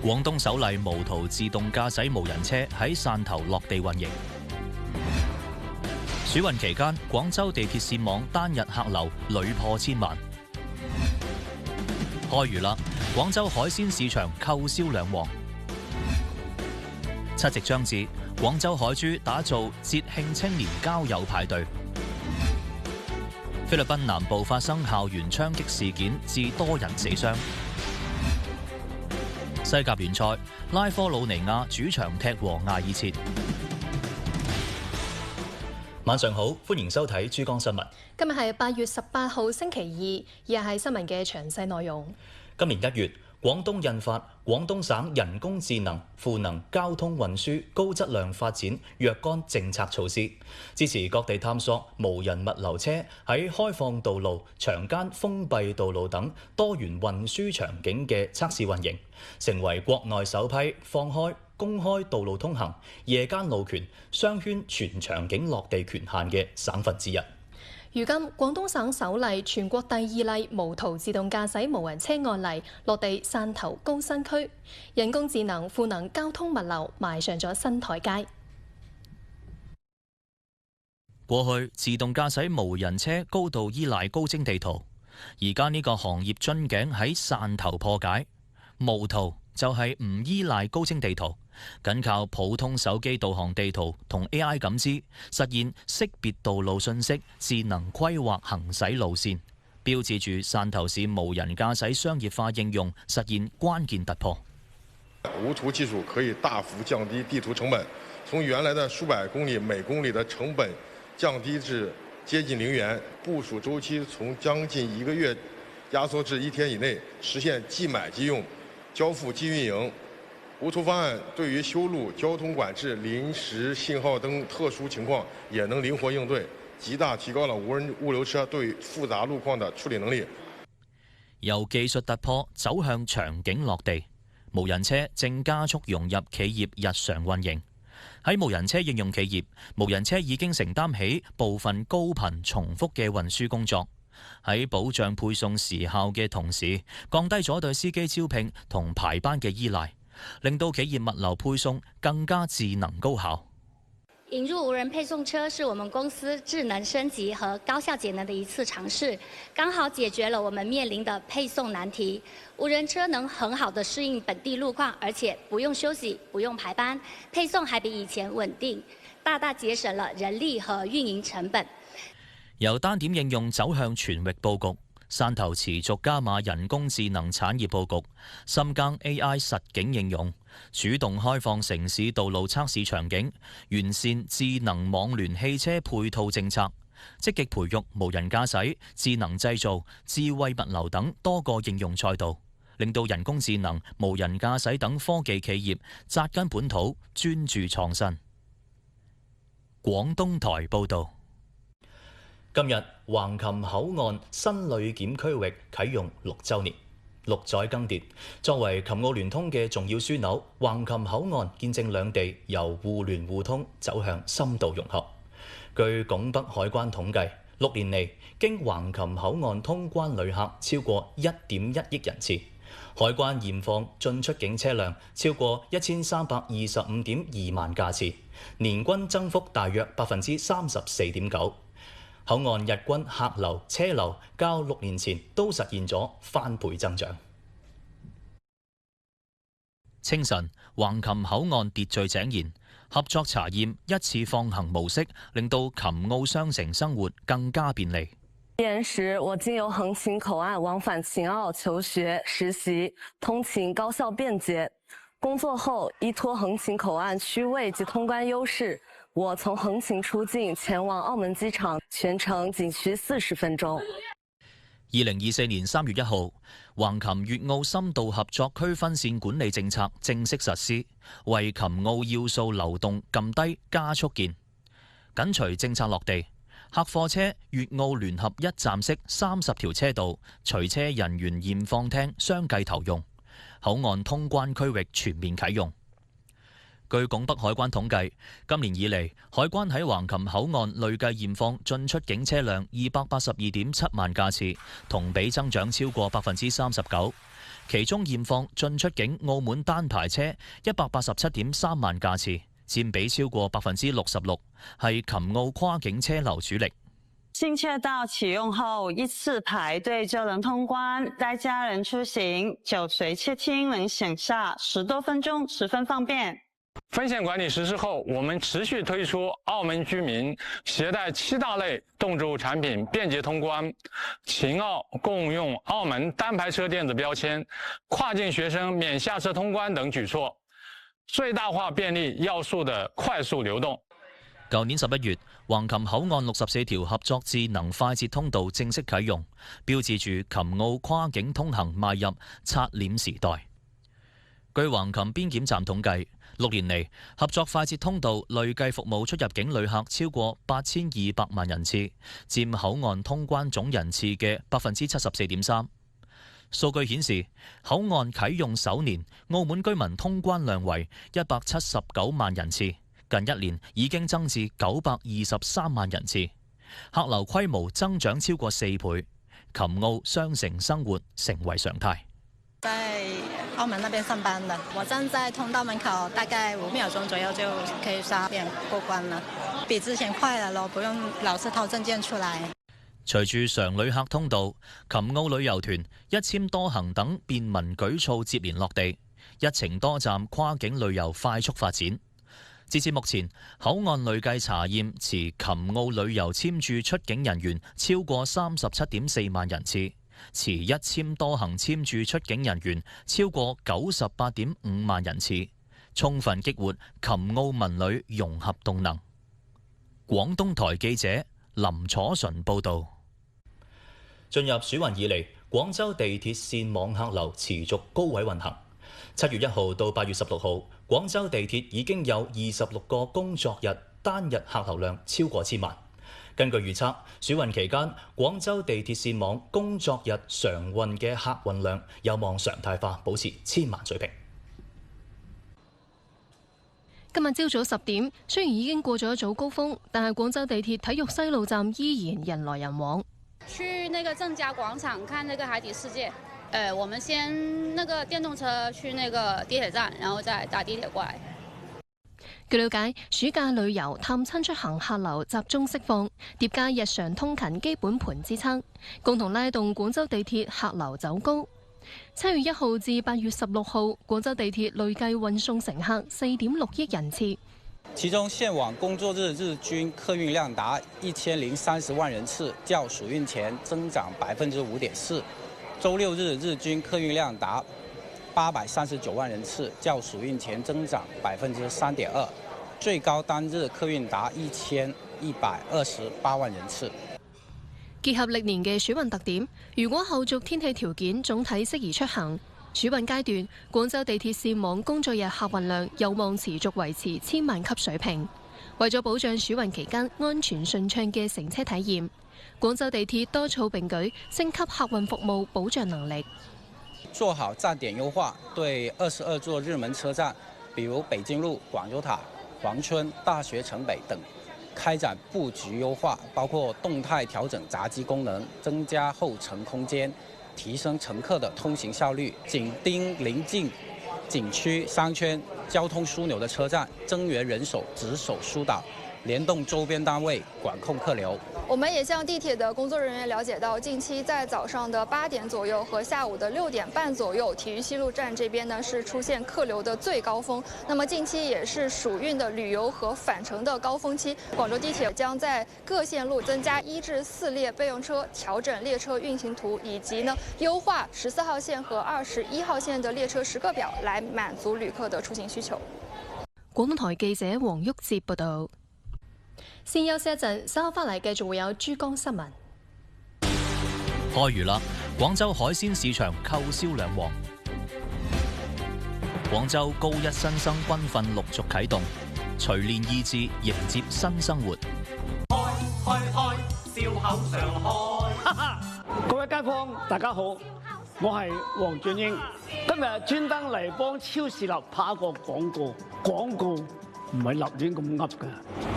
廣東首例無圖自動駕駛無人車喺汕頭落地運營。暑運期間，廣州地鐵線網單日客流屢破千萬。開漁啦！廣州海鮮市場購銷兩旺。七夕將至，廣州海珠打造節慶青年交友派對。菲律賓南部發生校園槍擊事件，致多人死傷。西甲聯賽，拉科魯尼亞主場踢和亞爾切。晚上好，歡迎收睇珠江新聞。今日係8月18號星期二，以下係新聞嘅詳細內容。今年1月，廣東印發《廣東省人工智能賦能交通運輸高質量發展若干政策措施》，支持各地探索無人物流車喺開放道路、場間封閉道路等多元運輸場景嘅測試運營，成為國內首批放開公開道路通行、夜間路權、雙圈全場景落地權限嘅省份之一。如今，廣東省首例、全國第2例無圖自動駕駛無人車案例落地汕頭高新區，人工智能賦能交通物流邁上咗新台階。過去自動駕駛無人車高度依賴高精地圖，而家呢個行業樽頸喺汕頭破解，無圖就係唔依賴高精地圖，僅靠普通手機導航地圖同 AI 感知，實現識別道路信息、智能規劃行駛路線，標誌住汕頭市無人駕駛商業化應用實現關鍵突破。無圖技術可以大幅降低地圖成本，從原來的數百公里每公里的成本降低至接近0元，部署周期從將近1個月壓縮至1天以內，實現即買即用、交付即運營。無圖方案對於修路、交通管制、臨時信號燈特殊情況也能靈活應對，極大提高了無人物流車對複雜路況的處理能力。由技術突破走向場景落地，無人車正加速融入企業日常運營。喺無人車應用企業，無人車已經承擔起部分高頻重複嘅運輸工作，喺保障配送時效嘅同時，降低咗對司機招聘同排班嘅依賴，令到企業物流配送更加智能高效。引入無人配送車是我們公司智能升級和高效節能的一次嘗試，剛好解決了我們面臨的配送難題。無人車能很好地適應本地路況，而且不用休息，不用排班，配送還比以前穩定，大大節省了人力和運營成本。由單點應用走向全域佈局，汕頭持續加碼人工智能產業佈局，深耕 AI 實景應用，主動開放城市道路測試場景，完善智能網聯汽車配套政策，積極培育無人駕駛、智能製造、智慧物流等多個應用賽道，令到人工智能、無人駕駛等科技企業紮根本土，專注創新。廣東台報導。今日橫琴口岸新旅檢區域啟用6週年，6載更迭，作為琴澳聯通嘅重要樞紐，橫琴口岸見證兩地由互聯互通走向深度融合。據拱北海關統計，6年嚟經橫琴口岸通關旅客超過1.1億人次，海關驗放進出境車輛超過1325.2萬架次，年均增幅大約34.9%。口岸日均客流、車流較6年前都實現咗翻倍增長。清晨，橫琴口岸秩序井然，合作查驗一次放行模式，令到琴澳雙城生活更加便利。畢業時，我經由橫琴口岸往返秦澳求學、實習，通勤高效便捷。工作後，依託橫琴口岸區位及通關優勢，我從橫琴出境前往澳門機場，全程僅需40分鐘。2024年3月1號，橫琴粵澳深度合作區分線管理政策正式實施，為琴澳要素流動撳低加速鍵。緊隨政策落地，客貨車粵澳聯合一站式30條車道，隨車人員驗放廳相繼投用，口岸通關區域全面啟用。據拱北海關統計，今年以嚟，海關喺橫琴口岸累計驗放進出境車輛282.7萬架次，同比增長超過39%。其中驗放進出境澳門單牌車187.3萬架次，佔比超過66%，係琴澳跨境車流主力。新車道啟用後，一次排隊就能通關，帶家人出行，酒隨切聽能省下10多分鐘，十分方便。风险管理实施后，我们持续推出澳门居民携带7大类动植物产品便捷通关，秦澳共用澳门单牌车电子标签，跨境學生免下車通關等舉措，最大化便利要素的快速流動。舊年11月，橫琴口岸64條合作智能快捷通道正式啟用，標誌住琴澳跨境通行邁入刷臉時代。據橫琴邊檢站統計，6年嚟合作快捷通道累計服務出入境旅客超過8200萬人次，佔口岸通關總人次嘅74.3%。數據顯示，口岸啟用首年，澳門居民通關量為179萬人次。近1年已經增至923萬人次，客流規模增長超過4倍，琴澳雙城生活成為常態。在澳門那邊上班的，我站在通道門口，大概5秒鐘左右就可以刷臉過關了，比之前快了咯，不用老是掏證件出來。隨住常旅客通道、琴澳旅遊團、一簽多行等便民舉措接連落地，一程多站跨境旅遊快速發展。截至目前，口岸累計查驗持琴澳旅遊簽注出境人員超過37.4萬人次，持一簽多行簽注出境人員超過98.5萬人次，充分激活琴澳文旅融合動能。廣東台記者林楚純報導。進入暑運以嚟，廣州地鐵線網客流持續高位運行。7月1號到8月16號，廣州地鐵已經有26個工作日單日客流量超過1000萬。根據預測，暑運期間廣州地鐵線網工作日常運嘅客運量有望常態化，保持1000萬水平。今日朝早10點，雖然已經過咗早高峰，但係廣州地鐵體育西路站依然人來人往。去那個正佳廣場看那個海底世界。我們先那個電動車去那個地鐵站，然後再搭地鐵過來。據了解，暑假旅遊探親出行客流集中釋放，疊加日常通勤基本盤支撐，共同拉動廣州地鐵客流走高。7月1號至8月16號，廣州地鐵累計運送乘客4.6億人次。其中線網工作日日均客運量達1030萬人次，較暑運前增長5.4%。周六日日均客運量達839萬人次，較暑運前增長3.2%，最高單日客運達1128萬人次。結合歷年嘅暑運特點，如果後續天氣條件總體適宜出行，暑運階段廣州地鐵線網工作日客運量有望持續維持1000萬級水平。為咗保障暑運期間安全順暢嘅乘車體驗，廣州地鐵多措並舉，升級客運服務保障能力，做好站點優化，對22座熱門車站，比如北京路、廣州塔、黃村、大學城北等，開展佈局優化，包括動態調整閘機功能，增加後程空間，提升乘客的通行效率，緊盯臨近景區、商圈、交通樞紐的車站，增援人手，值守疏導，聯動周邊單位管控客流。我們也向地鐵的工作人員了解到，近期在早上的8點左右和下午的6點半左右，體育西路站這邊呢是出現客流的最高峰。那麼近期也是暑運的旅遊和返程的高峰期。廣州地鐵將在各線路增加1至4列備用車，調整列車運行圖，以及呢優化14號線和21號線的列車時刻表，來滿足旅客的出行需求。廣東台記者黃旭哲報道。先休息一陣，稍後翻嚟繼續會有珠江新聞。開漁啦！廣州海鮮市場購銷兩旺。廣州高一新生軍訓陸續啟動，錘煉意志迎接新生活。開，笑口常開。各位街坊，大家好，我係黃俊英，今日專登嚟幫超市立拍一個廣告。唔係立亂咁噏嘅，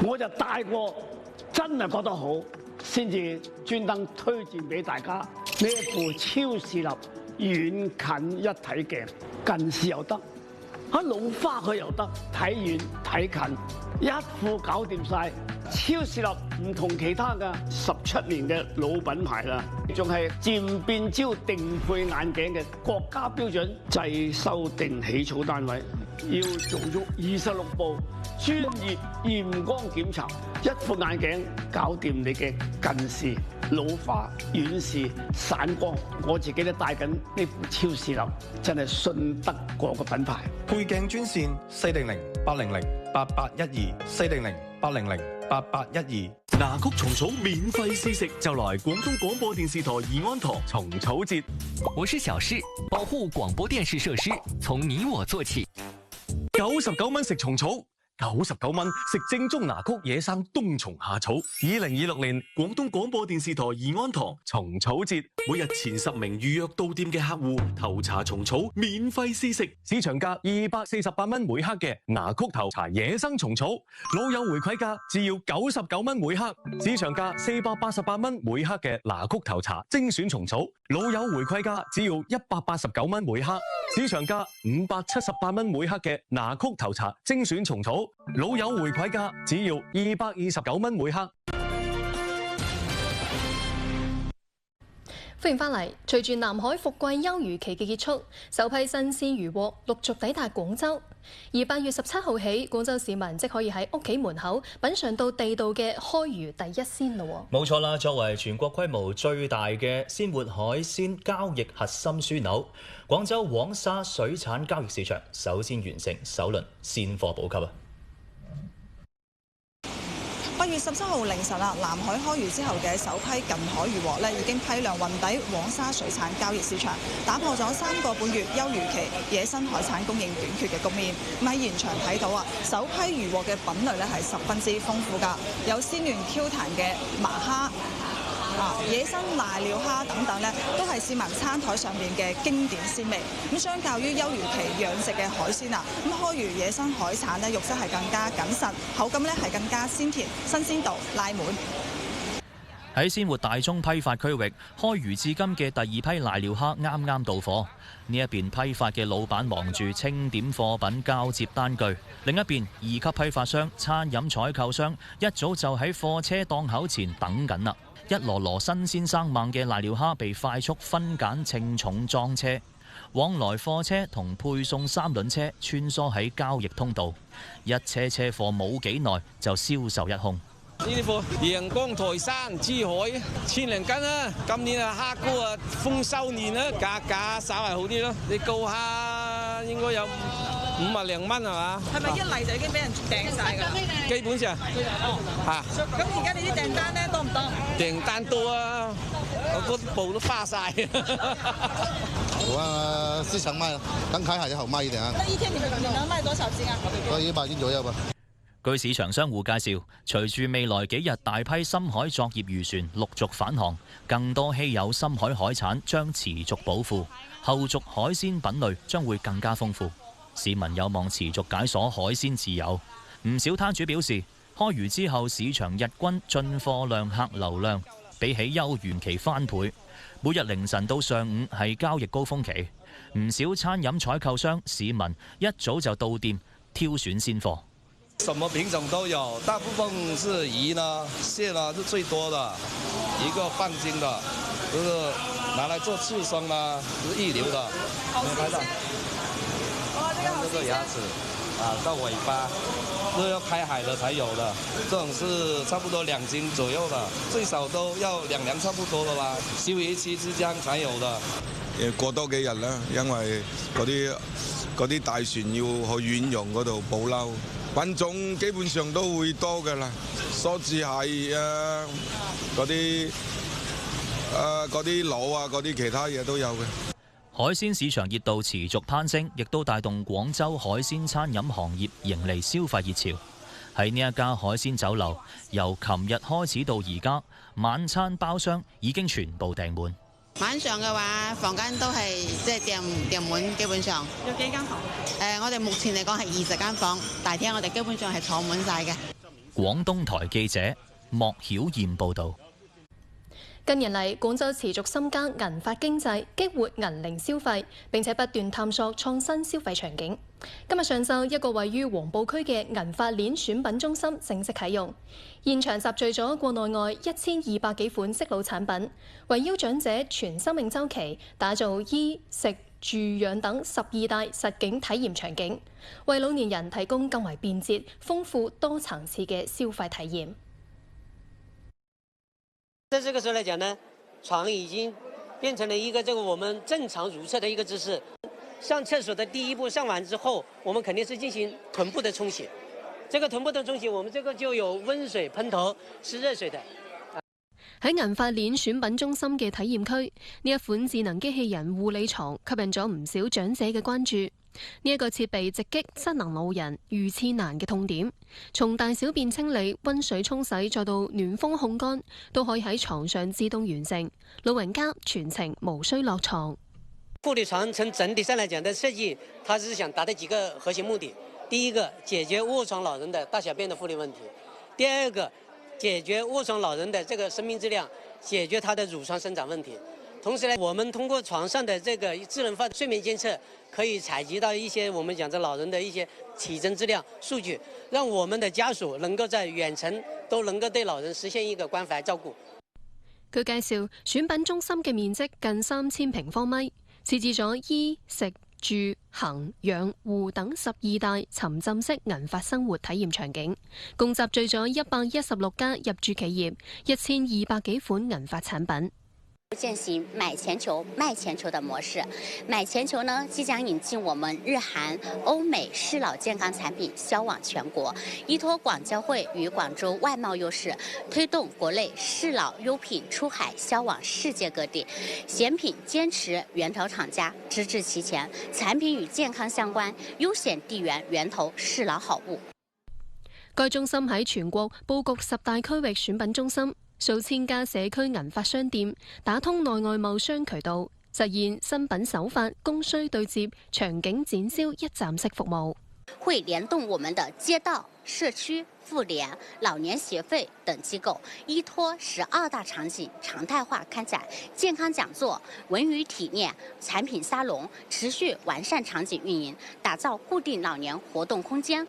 我就帶過真係覺得好，先至專登推薦俾大家呢一部超視立遠近一體鏡，近視又得，喺老花佢又得，睇遠睇近，一副搞掂晒。超視立唔同其他嘅17年嘅老品牌啦，仲係漸變焦定配眼鏡嘅國家標準製修訂起草單位，要做足26步專業驗光檢查，一副眼鏡搞掂你嘅近視、老花、遠視、散光。我自己都戴緊呢副超視立，真係信得過個品牌。配鏡專線400-800-8812，400-800-8812。牙曲蟲草免費試食，就來廣東廣播電視台怡安堂蟲草節。我是小事，保護廣播電視設施，從你我做起。99蚊食蟲草，99蚊食正宗牙曲野生冬蟲夏草。2026年廣東廣播電視台怡安堂蟲草節，每日前10名預約到店嘅客戶頭茶蟲草免費試食，市場價248蚊每克嘅牙曲頭茶野生蟲草，老友回饋價只要99蚊每克，市場價488蚊每克嘅牙曲頭茶精選蟲草，老友回饋價只要189蚊每克，市場價578蚊每克嘅牙曲頭茶精選蟲草，老友回饋價只要229蚊每克。歡迎翻嚟。隨住南海伏季休漁期嘅結束，首批新鮮漁獲陸續抵達廣州。而8月17號起，廣州市民即可以喺屋企門口品嚐到地道嘅開漁第一鮮咯。冇錯啦，作為全國規模最大嘅鮮活海鮮交易核心樞紐，廣州黃沙水產交易市場首先完成首輪鮮貨補給啊！8月17號凌晨啦，南海開漁之後嘅首批近海漁獲咧，已經批量運抵黃沙水產交易市場，打破咗3個半月休漁期野生海產供應短缺嘅局面。咁喺現場睇到啊，首批漁獲嘅品類咧係十分之豐富㗎，有鮮嫩 Q 彈嘅麻蝦、野生瀨尿蝦等等咧，都係市民餐台上面嘅經典鮮味。咁相較於休漁期養殖嘅海鮮啊，咁開漁野生海產咧，肉質係更加謹慎，口感咧係更加鮮甜，新鮮度拉滿。喺鮮活大宗批發區域，開漁至今嘅第2批瀨尿蝦啱啱到貨。呢一邊批發嘅老闆忙住清點貨品交接單據，另一邊2級批發商、餐飲採購商一早就喺貨車檔口前等緊啦。一籮籮新鮮生猛嘅瀨尿蝦被快速分揀稱重裝車，往來貨車同配送3輪車穿梭喺交易通道，一車車貨冇幾耐就銷售一空。呢啲貨陽光台山珠海1000零斤啦，今年啊蝦膏啊豐收年啦，價格稍為好啲咯。你膏蝦應該有50零蚊係嘛？係咪一嚟就已經俾人訂晒㗎啦？基本上嚇。咁而家你啲訂單咧多唔多？訂單多啊，我嗰部都花晒。我市場賣，剛開還是好賣一點啊。那一天你能賣多少斤啊？都100斤左右吧。據市場商戶介紹，隨住未來幾日大批深海作業漁船陸續返航，更多稀有深海海產將持續補庫，後續海鮮品類將會更加豐富，市民有望持續解鎖海鮮自由。唔少攤主表示，開漁之後市場日均進貨量、客流量比起休漁期翻倍，每日凌晨到上午係交易高峰期，唔少餐飲採購商、市民一早就到店挑選鮮貨。什麼品種都有，大部分是魚呢、蟹呢是最多的，一個半斤的，就是拿來做刺身啦，是一流的。沒拍到。這個牙齒到尾巴都要開海的才有的，這種是差不多2斤左右的，最少都要2兩差不多的吧，休漁期之間才有的。過多幾日啦，因為嗰啲大船要去遠洋嗰度捕撈。品種基本上都會多㗎啦，梭子蟹啊，嗰啲螺啊，嗰啲其他嘢都有嘅。海鮮市場熱度持續攀升，亦都帶動廣州海鮮餐飲行業迎嚟消費熱潮。喺呢一家海鮮酒樓，由琴日開始到而家，晚餐包廂已經全部訂滿。晚上嘅話，房間都係即係訂滿，基本上。有幾間房？我哋目前嚟講係20間房，大廳我哋基本上係坐滿晒嘅。廣東台記者莫曉燕報導。近年嚟，廣州持續深耕銀髮經濟，激活銀齡消費，並且不斷探索創新消費場景。今日上晝，一個位於黃埔區嘅銀髮鏈選品中心正式啟用，現場集聚咗國內外1200幾款適老產品，圍繞長者全生命週期，打造衣食住養等12大實景體驗場景，為老年人提供更為便捷、豐富多層次嘅消費體驗。在這個時候來講呢，床已經變成了一個我們正常如廁的一個姿勢。上廁所的第一步上完之後，我們肯定是進行臀部的沖洗。這個臀部的沖洗，我們這個就有溫水噴頭，是熱水的。喺銀髮鏈選品中心嘅體驗區，呢一款智能機器人護理床吸引咗唔少長者嘅關注。呢一個設備直擊失能老人遇廁難嘅痛點，從大小便清理、溫水沖洗，再到暖風烘乾，都可以喺床上自動完成，老人家全程無需落床。護理床從整體上來講的設計，它是想達到幾個核心目的：第一個，解決臥床老人的大小便的護理問題；第二個，解決臥床老人的這個生命質量，解決他的乳床生長問題。同時呢，我們通過床上的這個智能化睡眠監測，可以採集到一些我們講的老人的一些體徵質量數據，讓我們的家屬能夠在遠程都能夠對老人實現一個關懷照顧。佢介紹選品中心嘅面積近3000平方米，設置咗衣食住行養護等12大沉浸式銀髮生活體驗場景，共集聚咗116家入駐企業，1200幾款銀髮產品。踐行買全球賣全球的模式，買全球呢即將引進我們日韓歐美適老健康產品銷往全國，依託廣交會與廣州外貿優勢，推動國內適老優品出海銷往世界各地。選品堅持源頭廠家，資質齊全，產品與健康相關，優選地緣源頭適老好物。該中心喺全國佈局10大區域選品中心。數千家社區銀髮商店打通內外貿商渠道，實現新品首發、供需對接、場景展銷一站式服務。會聯動我們的街道、社區、婦聯、老年協會等機構，依託12大場景常態化開展健康講座、文娛體驗、產品沙龍，持續完善場景運營，打造固定老年活動空間。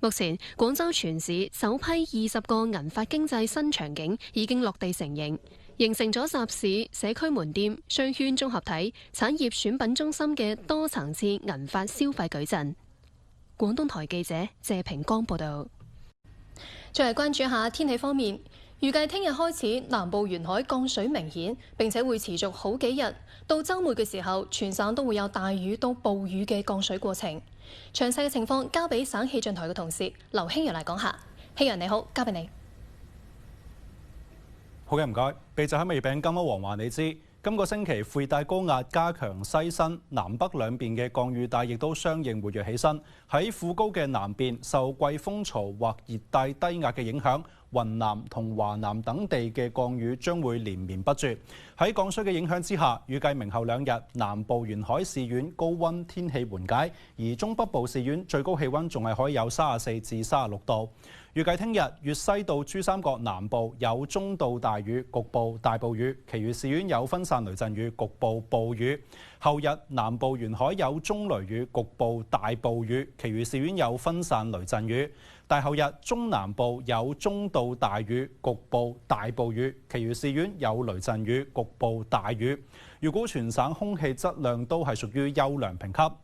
目前，廣州全市首批20個銀髮經濟新場景已經落地成型，形成咗集市、社區門店、商圈綜合體、產業選品中心嘅多層次銀髮消費矩陣。廣東台記者謝平江報導。再嚟關注下天氣方面，預計聽日開始南部沿海降水明顯，並且會持續好幾日，到週末嘅時候，全省都會有大雨到暴雨嘅降水過程。詳細嘅情況交俾省氣象台嘅同事劉興陽嚟講下。興陽你好，交俾你。好嘅，唔該。秘製喺味餅金歐王話你知，今個星期副熱帶高壓加強西伸，南北兩邊嘅降雨帶亦都相應活躍起身。喺副高嘅南邊，受季風槽或熱帶低壓嘅影響，雲南同華南等地嘅降雨將會連綿不絕。喺降水嘅影響之下，預計明後2日南部沿海市縣高溫天氣緩解，而中北部市縣最高氣溫仲係可以有34至36度。預計聽日粵西到珠三角南部有中到大雨，局部大暴雨，其餘市縣有分散雷陣雨，局部暴雨。後日南部沿海有中雷雨，局部大暴雨，其餘市縣有分散雷陣雨。大後日中南部有中到大雨，局部大暴雨，其餘市縣有雷陣雨，局部大雨。預估全省空氣質量都係屬於優良評級。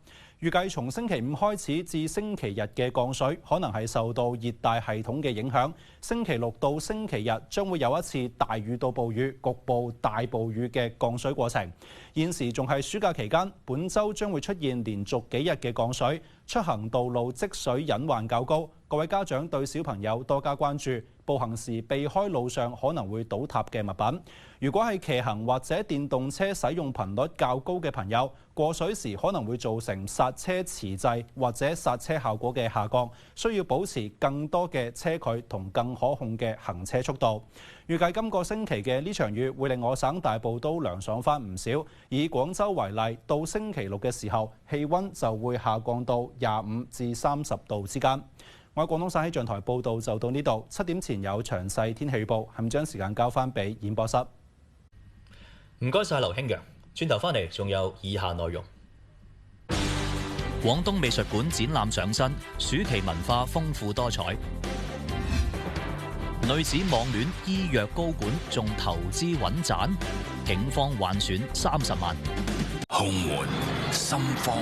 預計從星期5開始至星期日嘅降水，可能係受到熱帶系統嘅影響。星期6到星期日將會有一次大雨到暴雨、局部大暴雨嘅降水過程。現時仲係暑假期間，本週將會出現連續幾日嘅降水，出行道路積水隱患較高。各位家長對小朋友多加關注，步行時避開路上可能會倒塌嘅物品。如果係騎行或者電動車使用頻率較高嘅朋友，過水時可能會造成剎車遲滯或者剎車效果嘅下降，需要保持更多嘅車距同更可控嘅行車速度。預計今個星期嘅呢場雨會令我省大部都涼爽翻唔少。以廣州為例，到星期6嘅時候，氣温就會下降到25至30度之間。我喺廣東省氣象台報道就到呢度，7點前有詳細天氣預報，係咪將時間交翻俾演播室？唔該晒劉興陽，轉頭翻嚟仲有以下內容。廣東美術館展覽上身，暑期文化豐富多彩。女子網戀醫藥高管仲投資穩賺，警方幻選30萬。胸悶、心慌，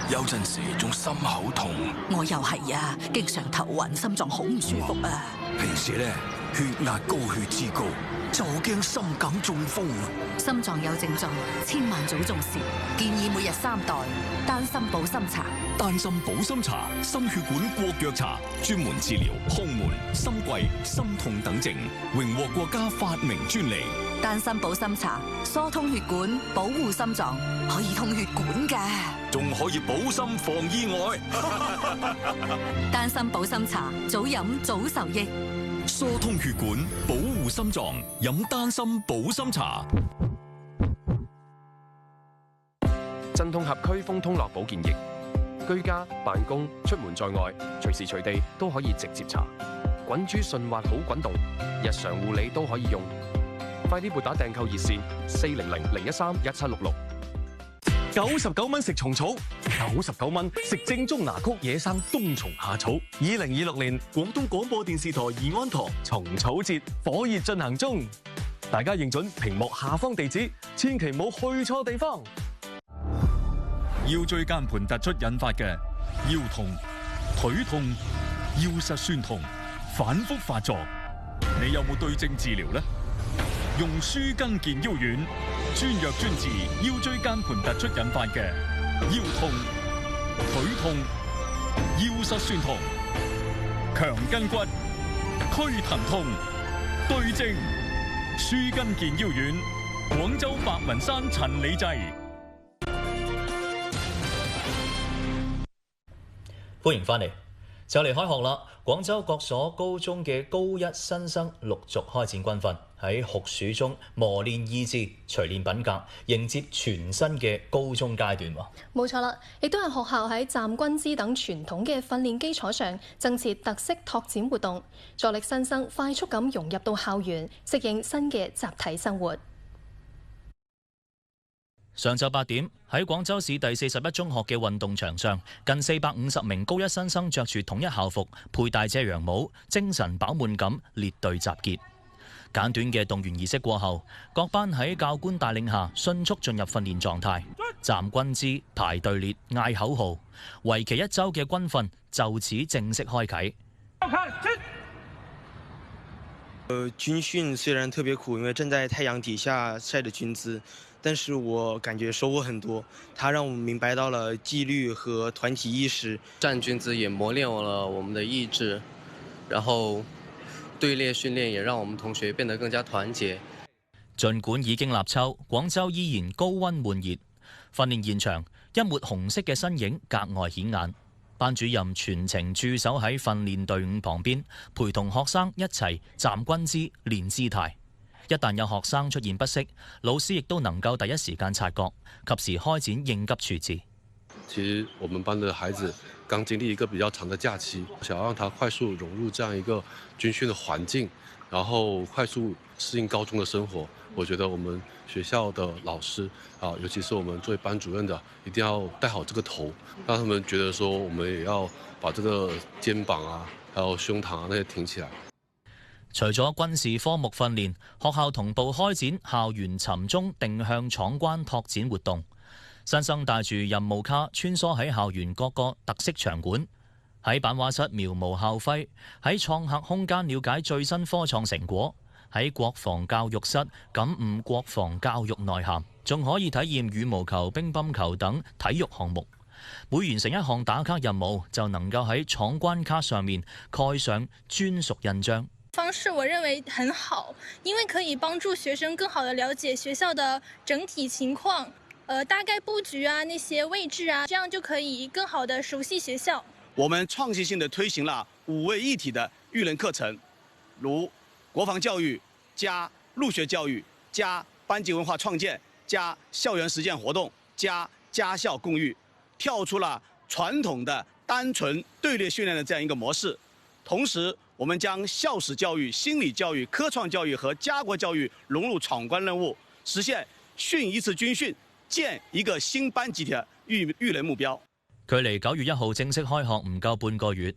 有陣時仲心口痛。我又係啊，經常頭暈，心臟好唔舒服啊。平時咧，血壓高、血脂高，就驚心梗中風。心臟有症狀，千萬早重視。建議每日3袋丹參保心茶。丹參保心茶，心血管國藥茶，專門治療胸悶、心悸、心痛等症，榮獲國家發明專利。丹參保心茶，疏通血管，保護心臟，可以通血管㗎，仲可以保心防意外。丹參保心茶，早飲早受益，疏通血管，保護心臟，飲丹參保心茶。鎮痛合區風通絡保健液，居家、辦公、出門在外，隨時隨地都可以直接搽，滾珠順滑好滾動，日常護理都可以用。快啲撥打訂購熱線400-013-1766。99蚊食蟲草，99蚊食正宗拿曲野生冬蟲夏草。2026年廣東廣播電視台宜安堂蟲草節火熱進行中，大家認準屏幕下方地址，千祈唔好去錯地方。腰椎間盤突出引發嘅腰痛、腿痛、腰膝痠痛反覆發作，你有冇對症治療呢？用舒筋健腰丸，專藥專治腰椎間盤突出引發嘅腰痛、腿痛、腰膝痠痛，強筋骨、驅疼痛，對症舒筋健腰丸，廣州白雲山陳李濟。歡迎翻嚟，就嚟開學啦！廣州各所高中嘅高一新生陸續開展軍訓，喺酷暑中磨練意志、錘煉品格，迎接全新嘅高中階段。冇錯啦，亦都係學校喺站軍姿等傳統嘅訓練基礎上，增設特色拓展活動，助力新生快速咁融入到校園，適應新嘅集體生活。上晝8點，喺廣州市第41中學嘅運動場上，近450名高一新生着住統一校服，佩戴遮陽帽，精神飽滿咁列隊集結。簡短嘅動員儀式過後，各班喺教官帶領下迅速進入訓練狀態，站軍姿、排隊列、嗌口號，為期1週嘅軍訓就此正式開啟。軍訓雖然特別苦，因為站在太陽底下曬着軍姿，但是我感覺收穫很多，它讓我們明白到了紀律和團體意識。站軍姿也磨練了我們的意志，然後隊列訓練也讓我們同學變得更加團結。儘管已經立秋，廣州依然高溫悶熱，訓練現場一抹紅色嘅身影格外顯眼。班主任全程駐守喺訓練隊伍旁邊，陪同學生一齊站軍姿練姿態。一旦有學生出現不適，老師亦都能夠第一時間察覺，及時開展應急處置。其實我們班的孩子剛經歷一個比較長的假期，想讓他快速融入這樣一個軍訓的環境，然後快速適應高中的生活。我覺得我們學校的老師啊，尤其是我們作為班主任的，一定要帶好這個頭，讓他們覺得說我們也要把這個肩膀啊，還有胸膛啊那些挺起來。除咗軍事科目訓練，學校同步開展校園尋蹤定向闖關拓展活動。新生帶住任務卡穿梭喺校園各個特色場館，喺版畫室描摹校徽，喺創客空間了解最新科創成果，喺國防教育室感悟國防教育內涵，仲可以體驗羽毛球、乒乓球等體育項目。每完成一項打卡任務，就能夠喺闖關卡上面蓋上專屬印章。方式我認為很好，因為可以幫助學生更好地了解學校的整體情況，大概佈局啊，那些位置啊，這樣就可以更好地熟悉學校。我們創新性地推行了5位一體的育人課程，如國防教育加入學教育加班級文化創建加校園實踐活動加家校共育，跳出了傳統的單純隊列訓練的這樣一個模式。同時，我們將校史教育、心理教育、科創教育和家國教育融入闖關任務，實現訓一次軍訓，建一個新班級的育人目標。距離9月1號正式開學唔夠半個月，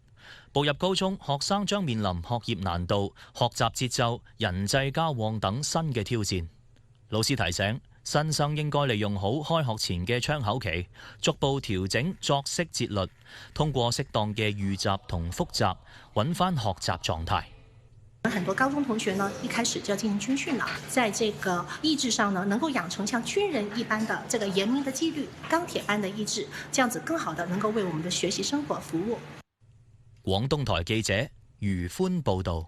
步入高中，學生將面臨學業難度、學習節奏、人際交往等新嘅挑戰。老師提醒，新生應該利用好開學前嘅窗口期，逐步調整作息節律，通過適當嘅預習同複習，揾翻學習狀態。很多高中同學呢，一開始就要進行軍訓了，在這個意志上呢，能夠養成像軍人一般的這個嚴明的紀律、鋼鐵般的意志，這樣子更好的能夠為我們的學習生活服務。廣東台記者余歡報導。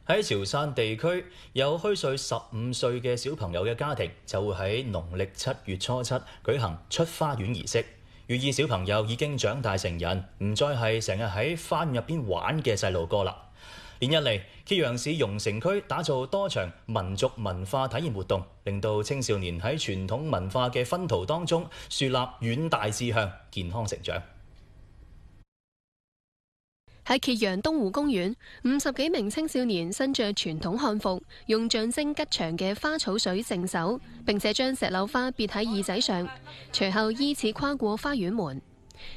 喺潮汕地區，有虛歲15歲嘅小朋友嘅家庭就會喺農曆7月初7舉行出花園儀式，寓意小朋友已經長大成人，唔再係成日喺花園入邊玩嘅細路哥啦。連日嚟，揭陽市榕城區打造多場民族文化體驗活動，令到青少年喺傳統文化嘅薰陶當中樹立遠大志向，健康成長。喺揭陽東湖公園，50幾名青少年身着傳統漢服，用象徵吉祥嘅花草水淨手，並且將石榴花別喺耳仔上，隨後依次跨過花園門。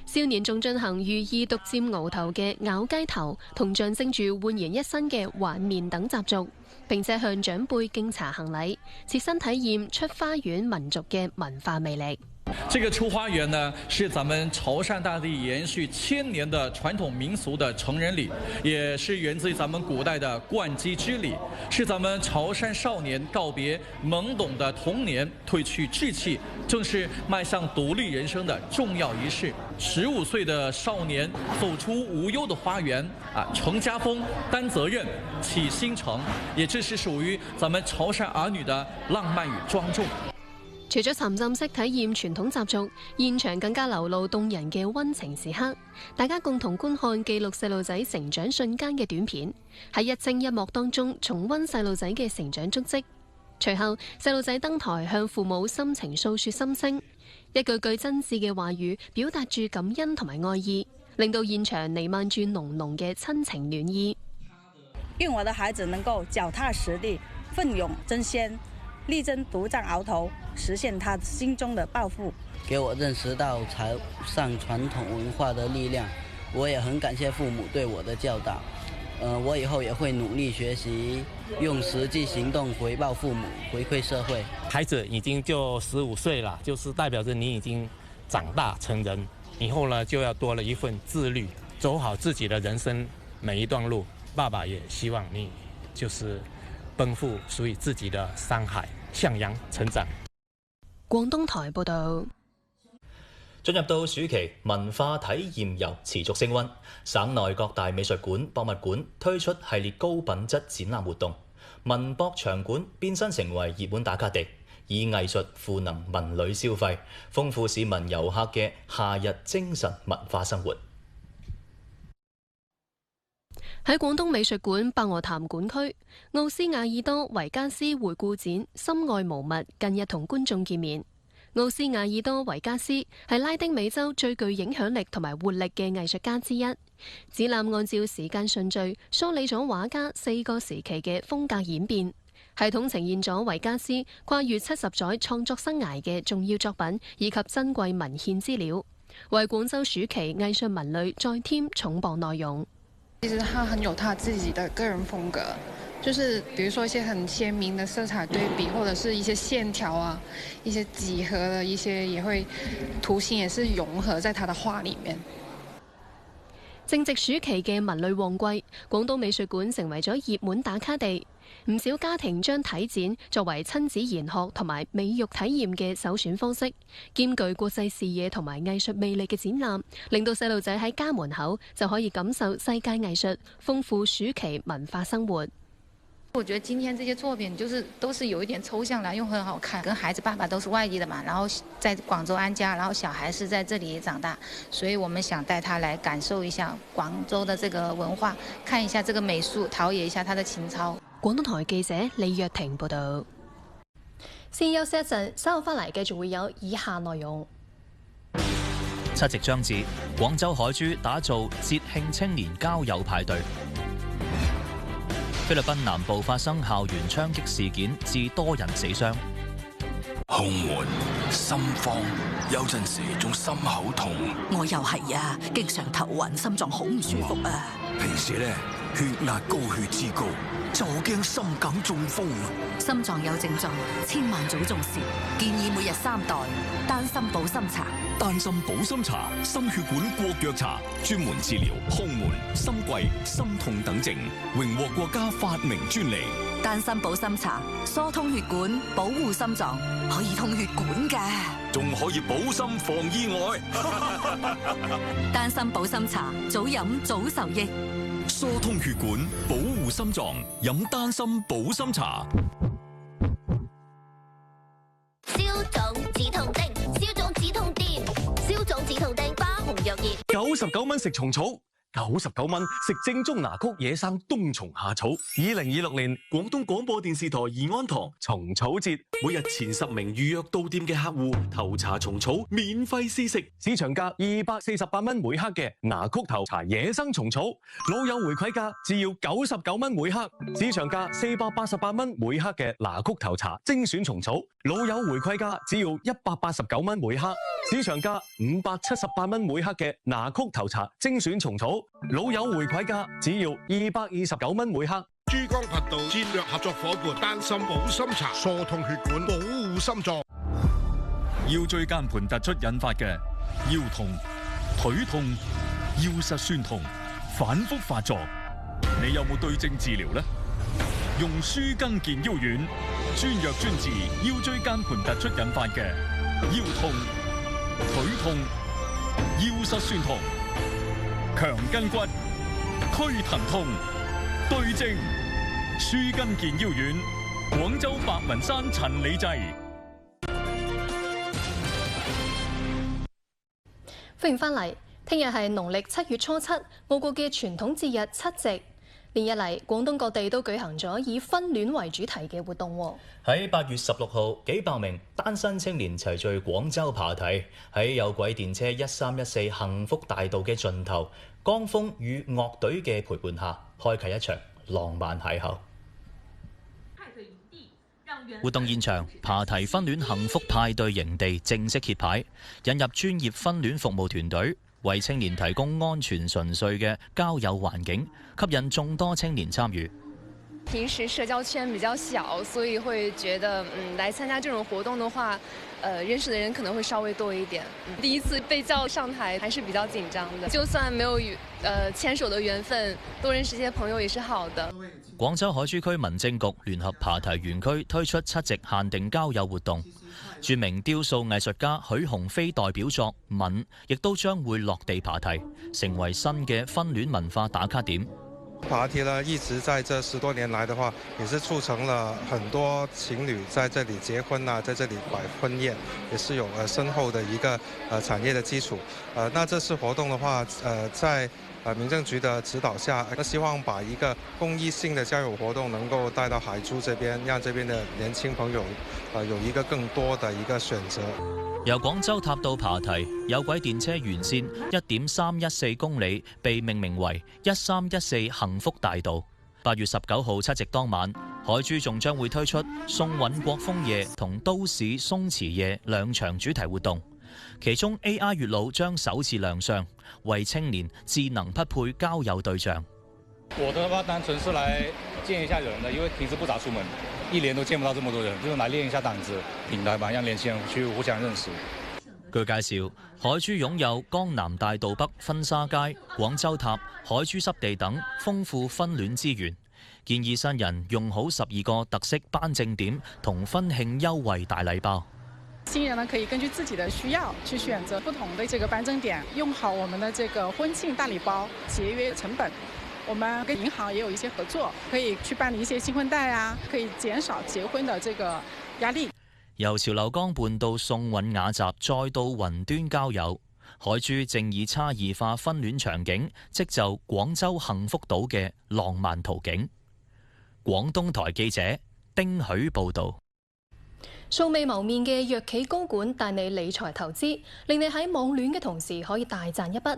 少年仲進行寓意獨佔鰲頭嘅咬雞頭，同象徵住煥然一新嘅環面等習俗，並且向長輩敬茶行禮，切身體驗出花園民族嘅文化魅力。這個出花園呢，是咱們潮汕大地延續1000年的傳統民俗的成人禮，也是源自於咱們古代的灌機之禮，是咱們潮汕少年告別懵懂的童年，褪去稚氣，正是邁向獨立人生的重要儀式。15歲的少年走出無憂的花園，成家風、擔責任、起心誠，也這是屬於咱們潮汕兒女的浪漫與莊重。除咗沉浸式體驗傳統習俗，現場更加流露動人嘅溫情時刻，大家共同觀看記錄細路仔成長瞬間嘅短片，喺一清一幕當中重溫細路仔嘅成長足跡。隨後，細路仔登台向父母深情訴說心聲，一句句真摯嘅話語表達住感恩同埋愛意，令到現場彌漫住濃濃嘅親情暖意。願我的孩子能夠腳踏實地，奮勇爭先，力爭獨佔鰲頭，實現他心中的抱負，給我認識到潮汕傳統文化的力量。我也很感謝父母對我的教導。我以後也會努力學習，用實際行動回報父母，回饋社會。孩子已經就15歲了，就是代表着你已經長大成人，以後呢就要多了一份自律，走好自己的人生每一段路。爸爸也希望你就是奔赴屬於自己的山海，向陽成長。廣東台報導。進入到暑期，文化體驗遊持續升溫，省內各大美術館、博物館推出系列高品質展覽活動，文博場館變身成為熱門打卡地，以藝術賦能文旅消費，豐富市民遊客嘅夏日精神文化生活。喺廣東美術館白鵝潭館區，奧斯亞爾多維加斯回顧展《心愛無物》近日同觀眾見面。奧斯亞爾多維加斯係拉丁美洲最具影響力同埋活力嘅藝術家之一。展覽按照時間順序梳理咗畫家4個時期嘅風格演變，系統呈現咗維加斯跨越70載創作生涯嘅重要作品以及珍貴文獻資料，為廣州暑期藝術文旅再添重磅內容。其實他很有他自己的個人風格，就是比如說一些很鮮明的色彩對比，或者是一些線條啊，一些幾何的一些也會圖形也是融合在他的畫裡面。正值暑期嘅文旅旺季，廣東美術館成為咗熱門打卡地，唔少家庭將睇展作為親子研學同埋美育體驗嘅首選方式，兼具國際視野同埋藝術魅力嘅展覽，令到細路仔喺家門口就可以感受世界藝術，豐富暑期文化生活。我覺得今天這些作品都是有一點抽象啦，又很好看。跟孩子爸爸都是外地的嘛，然後在廣州安家，然後小孩是在這裡長大，所以我們想帶他來感受一下廣州的這個文化，看一下這個美術，陶冶一下他的情操。廣東台記者李若婷報導。先休息一陣，稍後翻嚟繼續會有以下內容。七夕將至，廣州海珠打造節慶青年交友派對。菲律賓南部發生校園槍擊事件，致多人死傷。胸悶、心慌，有陣時仲心口痛。我又係啊，經常頭暈，心臟好唔舒服啊。平時咧，血壓高、血脂高，就驚心梗中風。心臟有症狀，千萬早重視。建議每日3袋丹參保心茶。丹參保心茶，心血管國藥茶，專門治療胸悶、心悸、心痛等症，榮獲國家發明專利。丹參保心茶，疏通血管，保護心臟，可以通血管㗎，仲可以保心防意外。丹參保心茶，早飲早受益，疏通血管，保護心臟，飲丹參保心茶。消腫止痛丁，消腫止痛店，消腫止痛丁花紅藥業，99蚊食蟲草。99蚊食正宗拿曲野生冬蟲夏草。2026年廣東廣播電視台怡安堂蟲草節，每日前10名預約到店嘅客戶頭茶蟲草免費試食，市場價248蚊每克嘅拿曲頭茶野生蟲草，老友回饋價只要99蚊每克，市場價488蚊每克嘅拿曲頭茶精選蟲草，老友回饋價只要189蚊每克，市場價578蚊每克嘅拿曲頭茶精選蟲草，老友回饋價只要229蚊每克。珠江頻道戰略合作伙伴丹參保心茶，疏通血管，保護心臟。腰椎間盤突出引發嘅腰痛、腿痛、腰膝痠痛反覆發作，你有冇對症治療呢？用舒筋健腰丸，專藥專治腰椎間盤突出引發嘅腰痛、腿痛、腰膝痠痛。強筋骨，驅疼痛，對症舒筋健腰丸，廣州白雲山陳李濟。歡迎翻嚟，聽日係農曆7月初7，我國嘅傳統節日七夕。連日嚟，廣東各地都舉行咗以婚戀為主題嘅活動。喺8月16號，幾百名單身青年齊聚廣州琶醍，喺有軌電車1314幸福大道嘅盡頭，江峰與樂隊嘅陪伴下，開啟一場浪漫邂逅。活動現場，琶醍婚戀幸福派對營地正式揭牌，引入專業婚戀服務團隊，為青年提供安全純粹嘅交友環境，吸引眾多青年參與。平時社交圈比較小，所以會覺得來參加這種活動的話，認識的人可能會稍微多一點。第一次被叫上台，還是比較緊張的。就算沒有牽手的緣分，多認識一些朋友也是好的。廣州海珠區民政局聯合琶醍園區推出7夕限定交友活動，著名雕塑藝術家許鴻飛代表作《吻》亦都將會落地琶醍，成為新嘅婚戀文化打卡點。琶醍呢，一直在這10多年來的話，也是促成了很多情侶在這裡結婚啊，在這裡擺婚宴，也是有深厚的一個產業的基礎。那這次活動的話，在民政局的指導下，希望把一個公益性的交友活動能夠帶到海珠這邊，讓這邊的年輕朋友有一個更多的一個選擇。由廣州塔到琶醍，有軌電車沿線1.314公里，被命名為1314幸福大道。8月19號7夕當晚，海珠仲將會推出送韻國風夜同都市鬆弛夜2場主題活動，其中 AI 月老將首次亮相，為青年智能匹配交友對象。我的話單純是來見一下人的，因為平時不咋出門，1年都見不到這麼多人，就是來練一下膽子，平台吧，讓年輕人去互相認識。據介紹，海珠擁有江南大道北婚紗街、廣州塔、海珠濕地等豐富婚戀資源，建議新人用好12個特色頒證點同婚慶優惠大禮包。新人呢可以根據自己的需要去選擇不同的這個頒證點，用好我們的這個婚慶大禮包，節約成本。我們跟銀行也有一些合作，可以去辦理一些新婚貸啊，可以減少結婚的這個壓力。由潮流江畔到送韻雅集，再到雲端交友，海珠正以差異化婚戀場景，織就廣州幸福島嘅浪漫圖景。廣東台記者丁許報導。素未謀面嘅藥企高管帶你理財投資，令你喺網戀嘅同時可以大賺一筆。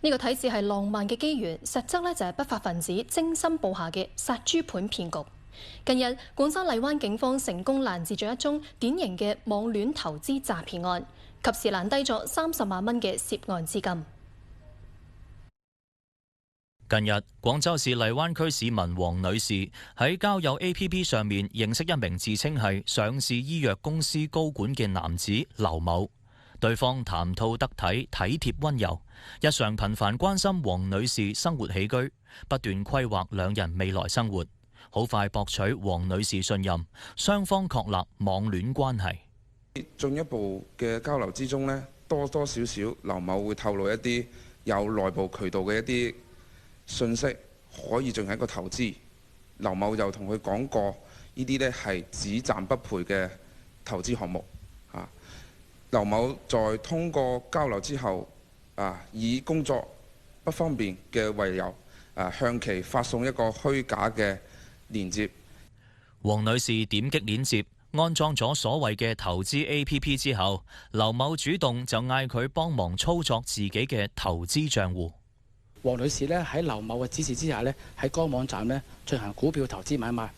呢個睇似係浪漫嘅機緣，實則呢就係不法分子精心佈下嘅殺豬盤騙局。近日，廣州荔灣警方成功攔截咗一宗典型嘅網戀投資詐騙案，及時攔低咗30萬蚊嘅涉案資金。近日，廣州市荔灣區市民黃女士喺交友 APP 上面認識一名自稱係上市醫藥公司高管嘅男子劉某，對方談吐得體、體貼溫柔，日常頻繁關心黃女士生活起居，不斷規劃兩人未來生活，好快博取黃女士信任，雙方確立網戀關係。進一步嘅交流之中呢，多多少少劉某會透露一啲有內部渠道嘅一啲信息，可以進行一個投資。劉某又同佢講過，呢啲呢係只賺不賠嘅投資項目。劉某在通過交流之後，以工作不方便嘅為由，向其發送一個虛假嘅鏈接。黃女士點擊鏈接，安裝咗所謂嘅投資 APP 之後，劉某主動就嗌佢幫忙操作自己嘅投資帳戶。黃女士咧喺劉某嘅指示之下咧，喺該網站咧進行股票投資買賣。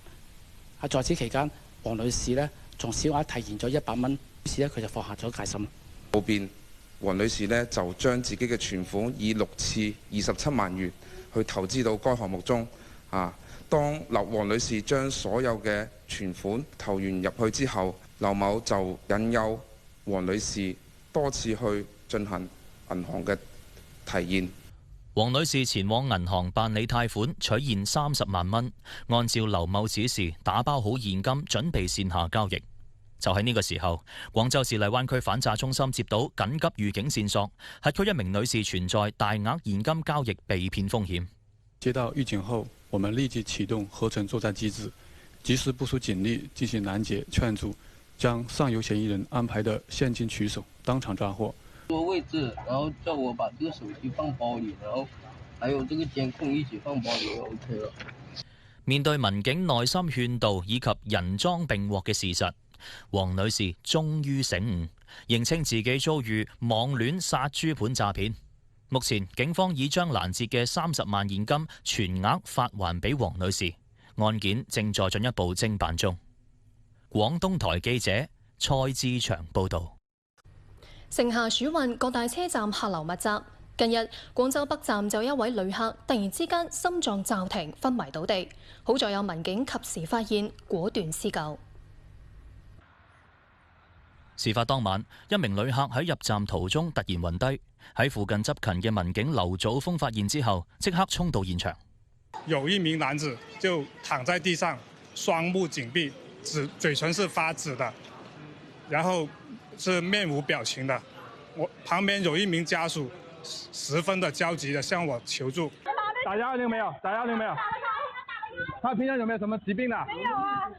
在此期間，黃女士咧仲小額提現咗100蚊，於是咧佢就放下咗戒心。後邊黃女士咧就將自己嘅存款以6次27萬元去投資到該項目中。當黃女士將所有嘅存款投完入去之後，劉某就引誘黃女士多次去進行銀行嘅提現。黃女士前往銀行辦理貸款，取現30萬蚊，按照劉某指示打包好現金，準備線下交易。就喺呢個時候，廣州市荔灣區反詐中心接到緊急預警線索，轄區一名女士存在大額現金交易被騙風險。接到預警後，我們立即啟動合成作戰機制，及時部署警力進行攔截勸阻，將上游嫌疑人安排的現金取手當場抓獲。位置，然後叫我把這個手機放包裏，然後還有這個監控一起放包裏就 OK 了。面對民警耐心勸導以及人贓並獲嘅事實，黃女士終於醒悟，認清自己遭遇網戀殺豬盤詐騙。目前警方已將攔截嘅30萬現金全額發還俾黃女士，案件正在進一步偵辦中。廣東台記者蔡志祥報導。盛夏暑運，各大車站客流密集。近日，廣州北站就一位旅客突然之間心臟驟停，昏迷倒地，好在有民警及時發現，果斷施救。事發當晚，一名旅客喺入站途中突然暈低，喺附近執勤嘅民警劉祖峰發現之後，即刻衝到現場。有一名男子就躺在地上，雙目緊閉，嘴唇是發紫的，然後是面無表情的。我旁邊有一名家屬十分的焦急的向我求助。打120沒有？打120沒有？他平常有沒有什麼疾病啊？沒有啊。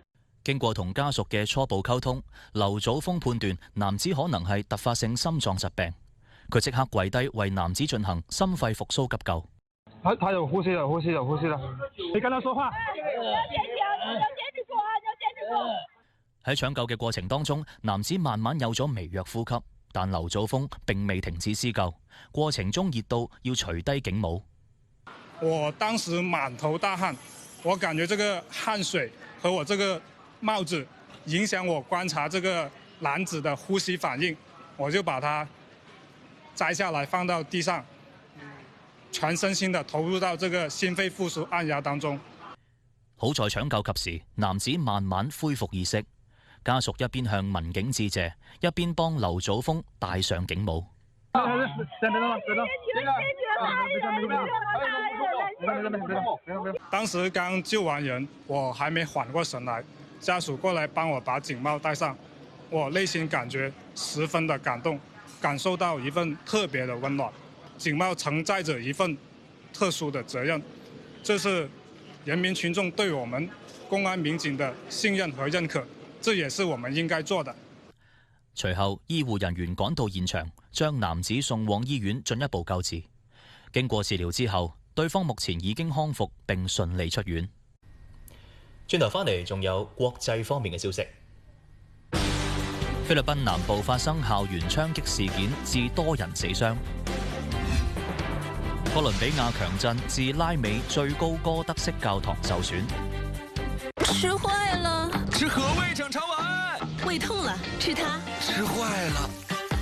經過同家屬嘅初步溝通，劉祖峰判斷男子可能係突發性心臟疾病，佢即刻跪低為男子進行心肺復甦急救。他有呼吸了，呼吸了，呼吸了。你跟他說話。喺搶救嘅過程當中，男子慢慢有咗微弱呼吸，但劉祖峰並未停止施救，過程中熱到要除低警帽。我當時滿頭大汗，我感覺這個汗水和我這個帽子影響我觀察這個男子的呼吸反應，我就把它摘下來放到地上，全身心的投入到這個心肺復甦按壓當中。好在搶救及時，男子慢慢恢復意識。家屬一邊向民警致謝，一邊幫劉祖峰戴上警帽。當時剛救完人，我還沒緩過神來，家屬過來幫我把警帽戴上，我內心感覺十分的感動，感受到一份特別的溫暖。警帽承載着一份特殊的責任，這是人民群眾對我們公安民警的信任和認可，這也是我們應該做的。隨後，醫護人員趕到現場，將男子送往醫院進一步救治。經過治療之後，對方目前已經康復並順利出院。轉頭翻嚟，仲有國際方面嘅消息。菲律賓南部發生校園槍擊事件，致多人死傷。哥倫比亞強震致拉美最高哥德式教堂受損。吃坏了。吃和味整肠丸。胃痛了，吃它。吃坏了。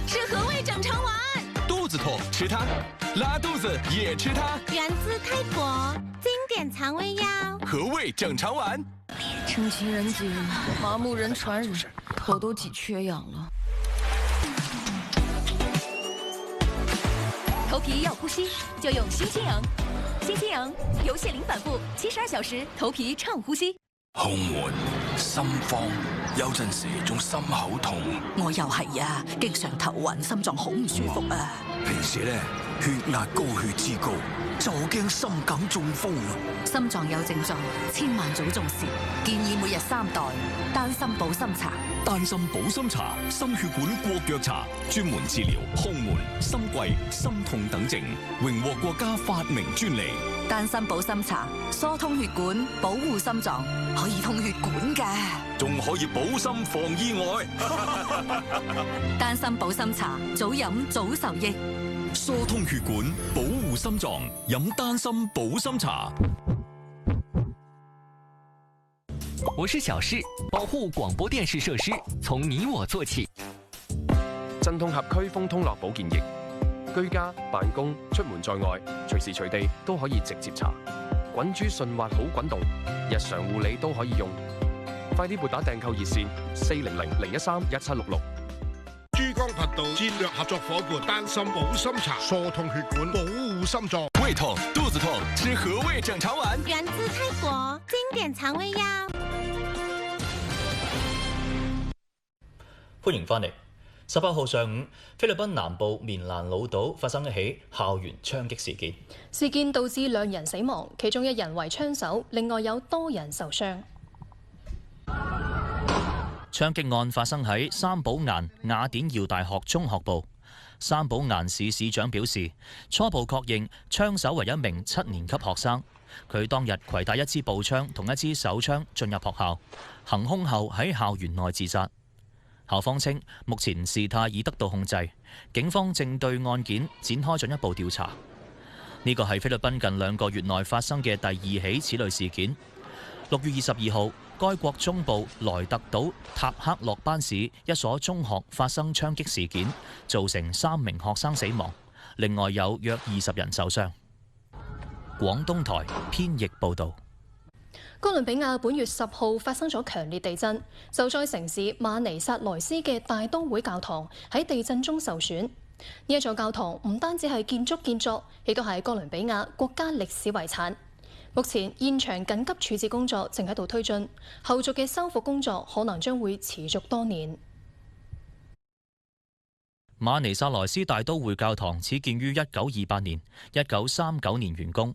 吃和味整肠丸。肚子痛，吃它；拉肚子也吃它。源自泰国经典肠胃药，和味整肠丸。趁情人节，麻木人传人，头都挤缺氧了。头皮要呼吸，就用新清扬。新清扬油泄零反复，72小時頭皮暢呼吸。胸悶、心慌，有陣時仲心口痛。我又係啊，經常頭暈，心臟好唔舒服啊。平時咧，血壓高、血脂高，就驚心梗中風啊！心臟有症狀，千萬早重視。建議每日3袋丹參保心茶。丹參保心茶，心血管國腳茶，專門治療胸悶、心悸、心痛等症，榮獲國家發明專利。丹參保心茶疏通血管，保護心臟，可以通血管㗎，仲可以保心防意外。丹參保心茶，早飲早受益，疏通血管，保護心臟，飲丹參保心茶。我是小事，保護廣播電視設施，從你我做起。鎮痛合區風通絡保健液，居家、辦公、出門在外，隨時隨地都可以直接搽。滾珠順滑好滾動，日常護理都可以用。快啲撥打訂購熱線400-013-1766。珠江頻道戰略合作伙伴丹參保心茶，疏通血管，保護心臟。胃痛、肚子痛，吃和味整腸丸。源自泰國經典腸胃藥。歡迎翻嚟。18號上午，菲律賓南部棉蘭老島發生一起校園槍擊事件。事件導致2人死亡，其中1人為槍手，另外有多人受傷。槍擊案發生喺三寶岩雅典耀大學中學部。三寶岩市市長表示，初步確認槍手為一名7年級學生，佢當日攜帶1支步槍同1支手槍進入學校，行兇後喺校園內自殺。校方稱，目前事態已得到控制，警方正對案件展開進一步調查。呢個係菲律賓近2個月內發生嘅第2起此類事件。6月22號，該國中部萊特島塔克洛班市一所中學發生槍擊事件，造成3名學生死亡，另外有約20人受傷。廣東台編譯報導。哥倫比亞本月10號發生咗強烈地震，受災城市馬尼薩萊斯嘅大都會教堂喺地震中受損。呢一座教堂唔單止係建築，亦都係哥倫比亞國家歷史遺產。目前現場緊急處置工作正喺度推進，後續嘅修復工作可能將會持續多年。馬尼薩萊斯大都會教堂始建於1928年，1939年完工。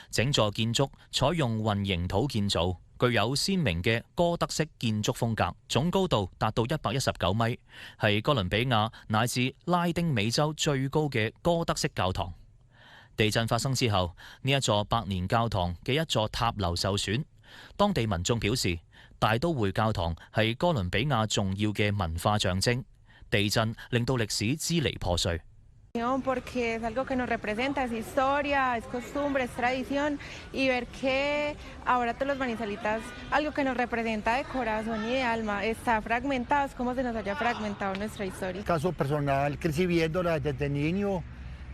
整座建築採用混凝土建造，具有鮮明嘅哥德式建築風格，總高度達到119米，係哥倫比亞乃至拉丁美洲最高嘅哥德式教堂。地震發生之後，呢一座百年教堂嘅一座塔樓受損。當地民眾表示，大都會教堂係哥倫比亞重要嘅文化象徵，地震令到歷史支離破碎。Porque es algo que nos representa, es historia, es costumbre, es tradición y ver que ahora todos los manizalitas, algo que nos representa de corazón y de alma, está fragmentado, es como se nos haya fragmentado nuestra historia. Caso personal, crecí viéndola desde niño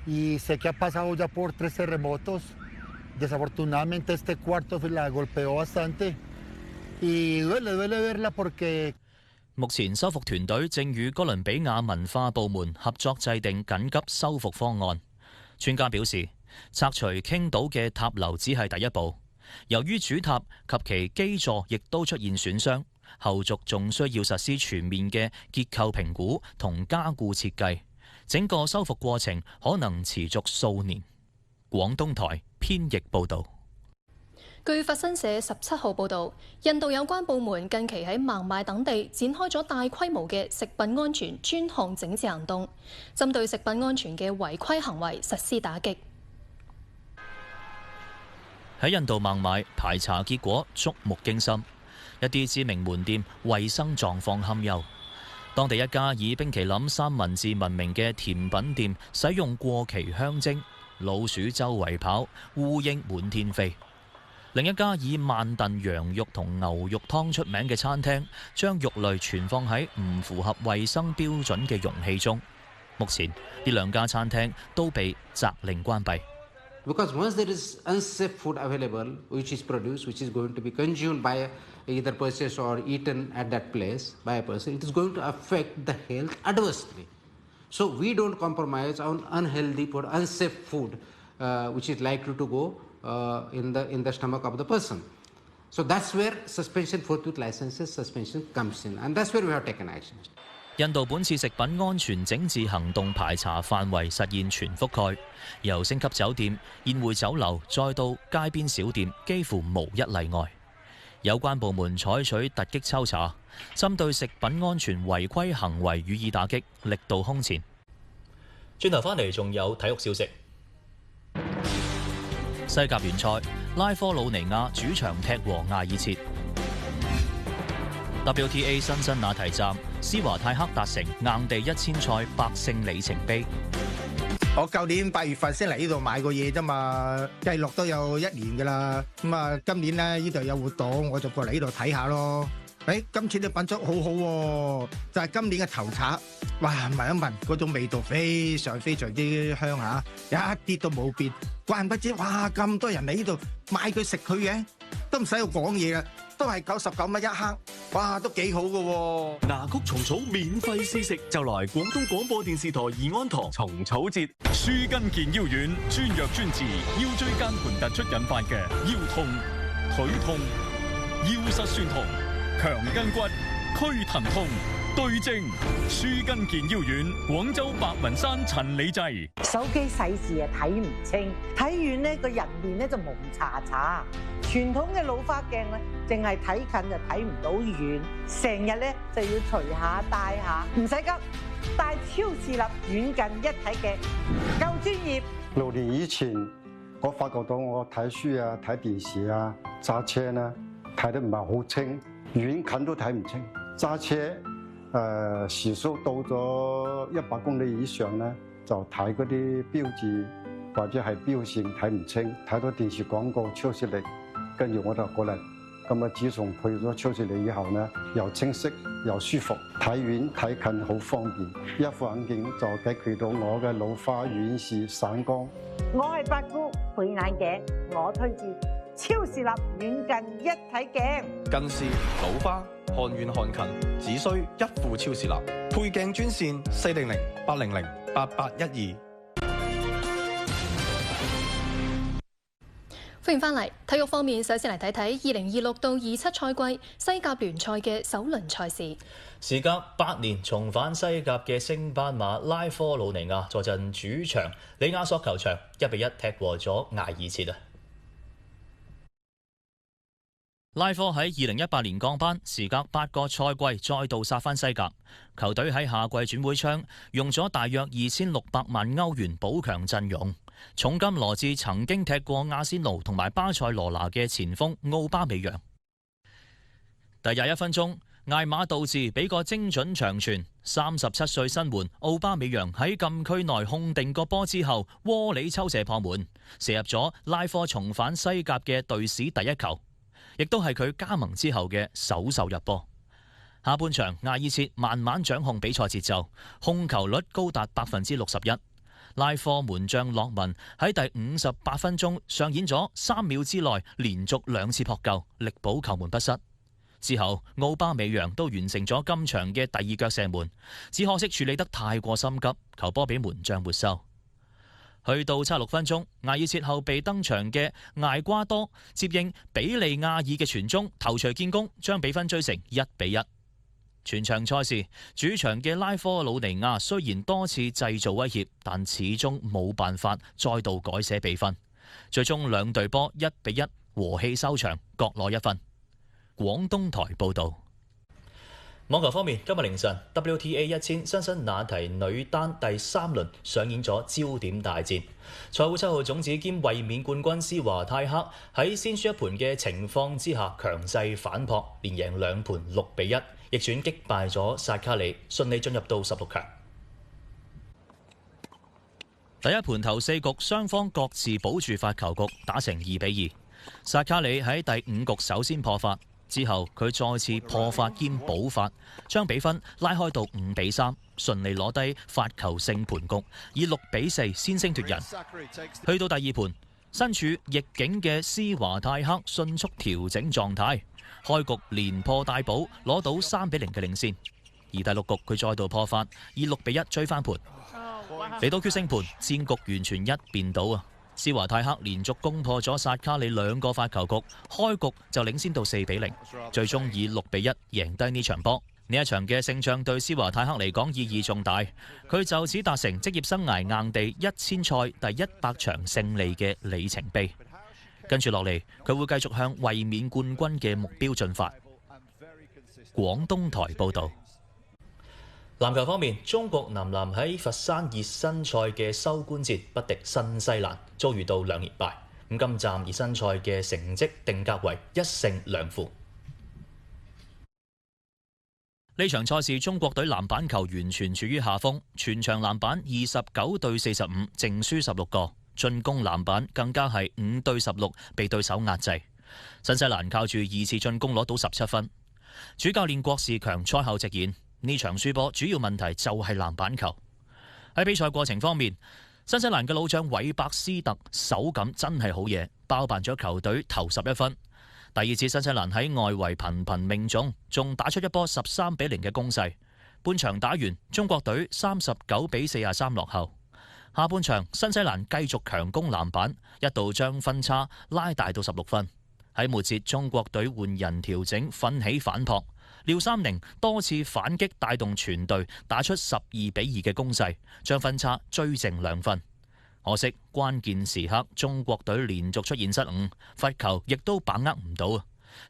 y sé que ha pasado ya por 3 terremotos. Desafortunadamente este cuarto la golpeó bastante y duele verla porque目前修復團隊正與哥倫比亞文化部門合作制定緊急修復方案。專家表示，拆除傾倒嘅塔樓只係第一步，由於主塔及其基座亦都出現損傷，後續仲需要實施全面嘅結構評估同加固設計，整個修復過程可能持續數年。廣東台編譯報導。據法新社17號報導，印度有關部門近期喺孟買等地展開咗大規模嘅食品安全專項整治行動，針對食品安全嘅違規行為實施打擊。喺印度孟買排查結果觸目驚心，一啲知名門店衛生狀況堪憂。當地一家以冰淇淋三文治聞名嘅甜品店使用過期香精，老鼠周圍跑，烏蠅滿天飛。另一家以慢燉羊肉同牛肉湯出名嘅餐廳，將肉類存放喺唔符合衛生標準嘅容器中。目前呢兩家餐廳都被責令關閉。Because once there is unsafe food available, which is produced, which is going to be consumed by either purchased or eaten at that place by a person, it is going to affect the health adversely. So we don't compromise on unhealthy food, unsafe food, which is likely to go in the stomach of the person. So that's where suspension, forthwith licenses suspension comes in, and that's where we have taken action. 印度本次食品安全整治行動排查範圍實現全覆蓋，由星級酒店、宴會酒樓再到街邊小店，幾乎無一例外。有關部門採取突擊抽查，針對食品安全違規行為予以打擊，力度空前。轉頭返嚟仲有體育消息。西甲聯賽，拉科魯尼亞主場踢和艾爾切。WTA 辛辛那提站，斯華泰克達成硬地1000賽百勝里程碑。我舊年8月份先嚟呢度買過嘢啫嘛，計落都有1年㗎啦。咁啊，今年咧呢度有活動，我就過嚟呢度睇下咯。今次啲品質好好喎，就係今年嘅頭橙，哇！聞一聞嗰種味道非常之香嚇，一啲都冇變。怪唔不知，哇！咁多人嚟呢度買佢食佢嘅，都唔使我講嘢啦，都係99蚊一克，哇！都幾好㗎喎。牙曲蟲草免費試食，就來廣東廣播電視台怡安堂蟲草節。舒筋健腰丸專藥專治腰椎間盤突出引發嘅腰痛、腿痛、腰膝酸痛。強筋骨、驅疼痛、對症舒筋健腰丸，廣州白雲山陳李濟。手機細視啊睇唔清，睇遠呢個人面咧就蒙查查。傳統嘅老花鏡咧，淨係睇近就睇唔到遠，成日咧就要除下戴下，唔使急，戴超視立遠近一體鏡，夠專業。6年以前，我發覺到我睇書啊、睇電視啊、揸車呢，睇得唔係好清。遠近都睇唔清，揸車時速到咗100公里以上咧，就睇嗰啲標誌或者係標線睇唔清，睇到電視廣告超視力，跟住我就過嚟。咁啊，自從配咗超視力以後咧，又清晰又舒服，睇遠睇近好方便。一副眼鏡就解決到我嘅老花遠視散光。我係八姑，配眼鏡，我推薦超視立遠近一體鏡。近視、老花、看遠看近，只需一副超視立。配鏡專線400-800-8812。歡迎翻嚟，體育方面，首先嚟睇睇2026到27賽季西甲聯賽嘅首輪賽事。時隔8年重返西甲嘅升班馬拉科魯尼亞坐鎮主場里亞索球場1-1踢和咗艾爾切啊！拉科喺2018年降班，時隔8個賽季再度殺返西甲。球隊喺夏季轉會窗用咗大約2600萬歐元補強陣容，重金羅致曾經踢過阿仙奴同埋巴塞羅那嘅前鋒奧巴美揚。第21分鐘，艾馬杜治俾個精準長傳，37歲新援奧巴美揚喺禁區內控定個波之後，窩里抽射破門，射入咗拉科重返西甲嘅隊史第一球，亦都係佢加盟之後嘅首秀入波。下半場艾爾切慢慢掌控比賽節奏，控球率高達61%。拉科門將洛文喺第58分鐘上演咗3秒之內連續2次撲救，力保球門不失。之後奧巴美揚都完成咗今場嘅第2腳射門，只可惜處理得太過心急，球波俾門將沒收。去到76分鐘，艾爾切後備登場嘅艾瓜多接應比利亞爾嘅傳中，頭槌建功，將比分追成1-1。全場賽事，主場嘅拉科魯尼亞雖然多次製造威脅，但始終冇辦法再度改寫比分。最終兩隊波1-1和氣收場，各攞1分。廣東台報導。網球方面，今日凌晨 WTA 1000辛辛那提女單第3輪上演咗焦點大戰。賽會7號種子兼衛冕冠軍斯華泰克喺先輸一盤嘅情況之下強勢反撲，連贏2盤6-1，逆轉擊敗咗薩卡里，順利進入到16強。第一盤頭4局雙方各自保住發球局，打成2-2。薩卡里喺第5局首先破發，之後佢再次破發兼補發，將比分拉開到5-3，順利攞低發球勝盤局，以6-4先聲奪人。去到第二盤，身處逆境嘅斯華泰克迅速調整狀態，開局連破帶補，攞到3-0嘅領先。而第6局佢再度破發，以6-1追翻盤。嚟到決勝盤，戰局完全一邊倒啊！斯華泰克連續攻破咗薩卡里2個發球局，開局就領先到4-0，最終以6-1贏低呢場波。呢一場嘅勝仗對斯華泰克嚟講意義重大，佢就此達成職業生涯硬地1000賽第100場勝利嘅里程碑。跟住落嚟，佢會繼續向衛冕冠軍嘅目標進發。廣東台報導。籃球方面，中國男籃喺佛山熱身賽嘅收官戰不敵新西蘭，遭遇到2連敗。今站熱身賽嘅成績定格為1勝2負。呢場賽事，中國隊籃板球完全處於下風，全場籃板29-45，淨輸16個，進攻籃板更加係5-16，被對手壓制。新西蘭靠住2次進攻攞到17分。主教練郭士強賽後直言，呢場輸波主要問題就係籃板球。喺比賽過程方面，新西蘭嘅老將韋伯斯特手感真係好嘢，包辦咗球隊頭11分。第二次新西蘭喺外圍頻頻命中，仲打出一波13-0嘅攻勢。半場打完，中國隊39-43落後。下半場新西蘭繼續強攻籃板，一度將分差拉大到16分。喺末節，中國隊換人調整，奮起反撲。廖三寧多次反擊帶動全隊打出12-2嘅攻勢，將分差追剩2分。可惜關鍵時刻中國隊連續出現失誤，罰球亦都把握唔到，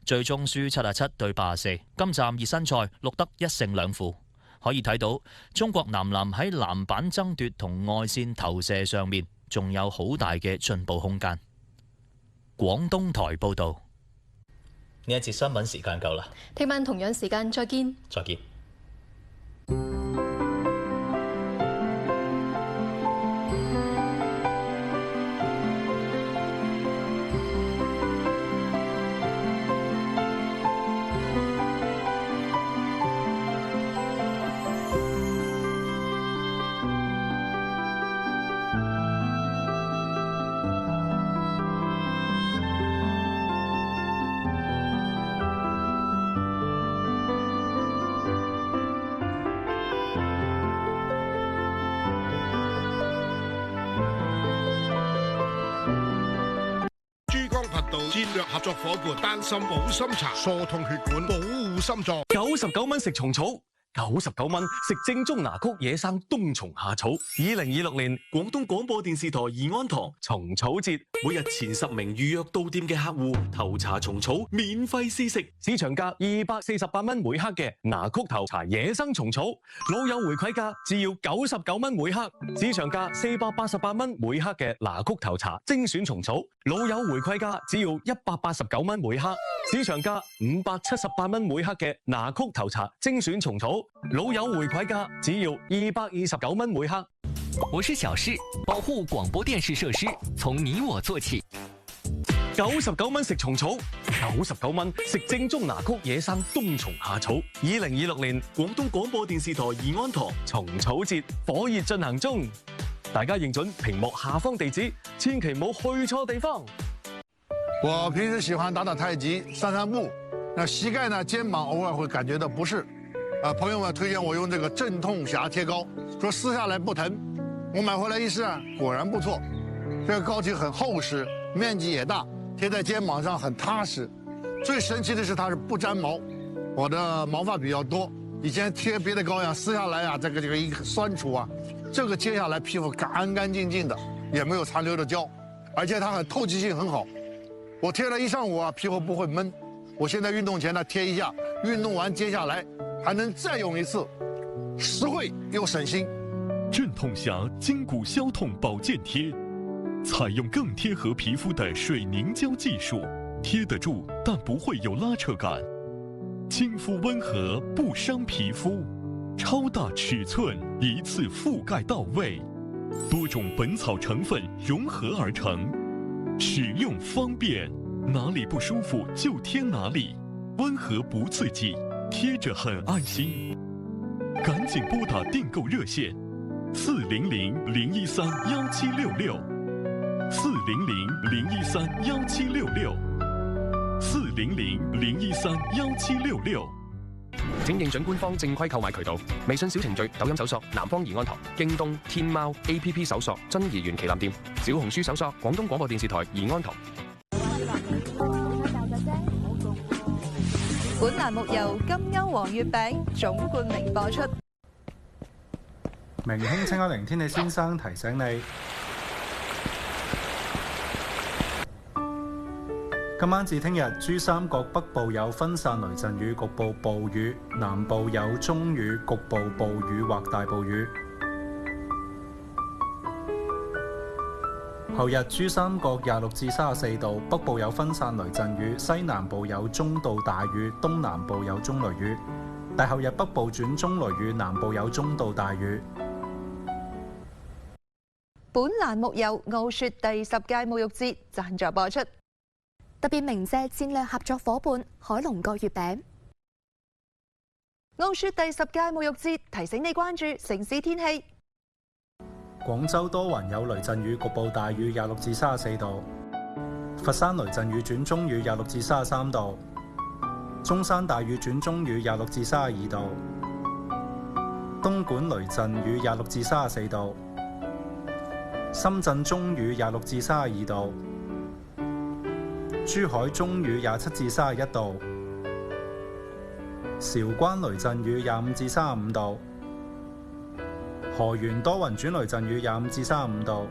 最終輸77-84。今站熱身賽錄得1勝2負。可以睇到中國男籃喺籃板爭奪同外線投射上面仲有好大嘅進步空間。廣東台報導。呢一節新聞時間夠啦，聽晚同樣時間再見。再見。戰略合作伙伴丹參保心茶，疏通血管，保護心臟。99蚊食蟲草，99蚊食正宗拿曲野生冬蟲夏草。2026年廣東廣播電視台怡安堂蟲草節，每日前10名預約到店嘅客戶頭茶蟲草免費試食，市場價248蚊每克嘅拿曲頭茶野生蟲草，老友回饋價只要99蚊每克，市場價488蚊每克嘅拿曲頭茶精選蟲草，老友回饋價只要189蚊每克，市場價578蚊每克嘅拿曲頭茶精選蟲草，老友回饋價只要229蚊每克。我是小事，保護廣播電視設施，從你我做起。99蚊食蟲草，99蚊食正宗拿曲野生冬蟲夏草。2026年廣東廣播電視台怡安堂蟲草節火熱進行中，大家認準屏幕下方地址，千祈唔好去錯地方。我平時喜歡打打太極、散散步，那膝蓋呢、肩膀偶爾會感覺到不適。朋友們推薦我用這個鎮痛俠貼膏，說撕下來不疼。我買回來一試，果然不錯。這個膏體很厚實，面積也大，貼在肩膀上很踏實。最神奇的是它是不粘毛。我的毛髮比較多，以前貼別的膏藥撕下來啊，這個一酸楚啊，這個接下來皮膚乾乾淨淨的，也沒有殘留的膠，而且它很透氣性很好。我貼了一上午啊，皮膚不會悶。我現在運動前呢貼一下，運動完接下來還能再用一次，實惠又省心。鎮痛俠筋骨消痛保健貼，採用更貼合皮膚的水凝膠技術，貼得住但不會有拉扯感，親膚溫和不傷皮膚，超大尺寸一次覆蓋到位，多種本草成分融合而成，使用方便，哪里不舒服就贴哪里，温和不刺激，贴着很安心。赶紧拨打订购热线：400-013-1766，400-013-1766，400-013-1766。請認準官方正規購買渠道，微信小程序、抖音搜索南方怡安堂、京東、天貓 APP 搜索真怡園旗艦店、小紅書搜索廣東廣播電視台怡安堂。本欄目由金歐皇月餅總冠名播出。明興710天氣先生提醒你，今晚至聽日，珠三角北部有分散雷陣雨，局部暴雨；南部有中雨，局部暴雨或大暴雨。後日珠三角26至34度，北部有分散雷陣雨，西南部有中到大雨，東南部有中雷雨。但後日北部轉中雷雨，南部有中到大雨。本欄目由傲雪第10屆沐浴節贊助播出，特別鳴謝戰略合作伙伴海龍角月餅。傲雪第10屆沐浴節提醒你關注城市天氣。廣州多雲有雷陣雨，局部大雨26至34度；佛山雷陣雨轉中雨26至33度；中山大雨轉中雨26至32度；東莞雷陣雨26至34度；深圳中雨26至32度；珠海中雨27至31度；韶關雷陣雨25至35度；河源多雲轉雷陣雨25至35度；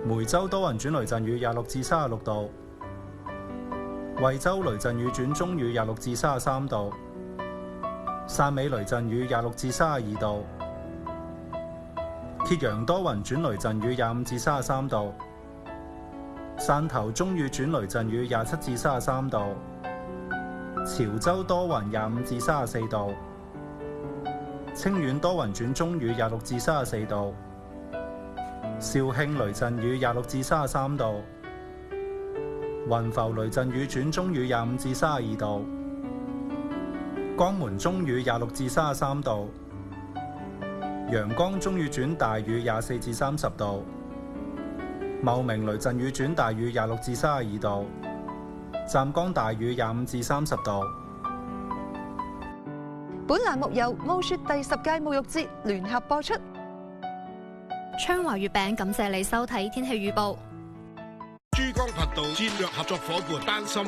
梅州多雲轉雷陣雨26至36度；惠州雷陣雨轉中雨26至33度；汕尾雷陣雨26至32度；揭陽多雲轉雷陣雨25至33度；汕頭中雨轉雷陣雨27至33度；潮州多雲25至34度；清遠多雲轉中雨26至34度；肇慶雷陣雨26至33度；雲浮雷陣雨轉中雨25至32度；江門中雨26至33度；陽江中雨轉大雨24至30度；茂名雷陣雨轉大雨26至32度；湛江大雨25至30度。本欄目由傲雪第10屆沐浴節聯合播出。昌華月餅感謝你收睇天氣預報。珠江頻道戰略合作伙伴丹心